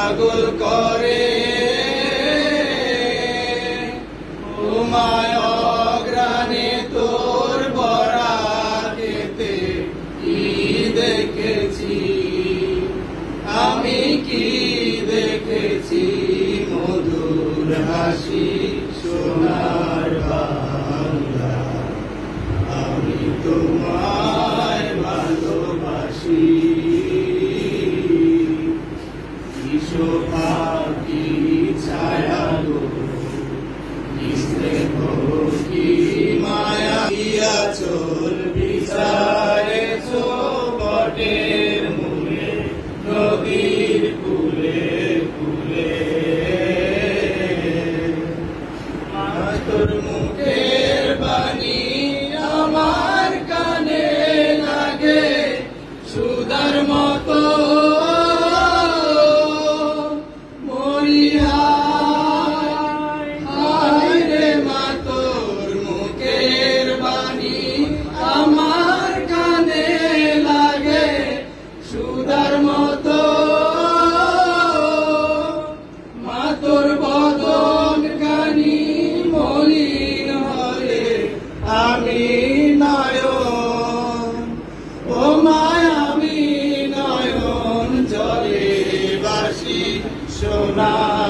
পাগল করে ও মায় অগ্রাণে তোর বরাতেতে কি দেখেছি আমি কি দেখেছি মধুর হাসি সোনার বাংলা আমি তোমায় ভালোবাসি শোভা কি ছায়া গো কি স্নেহ কি মায়া চোর বিচারেছ বটের মূলে নদীর কূলে কূলে তোর মুখের বাণী আমার কানে লাগে সুধার মতো আমার কানে লাগে সুধার মতো মা তোর বদন কানি মলিন হলে আমি নয়ন ও মায় আমি নয়ন জলে বাসি সোনা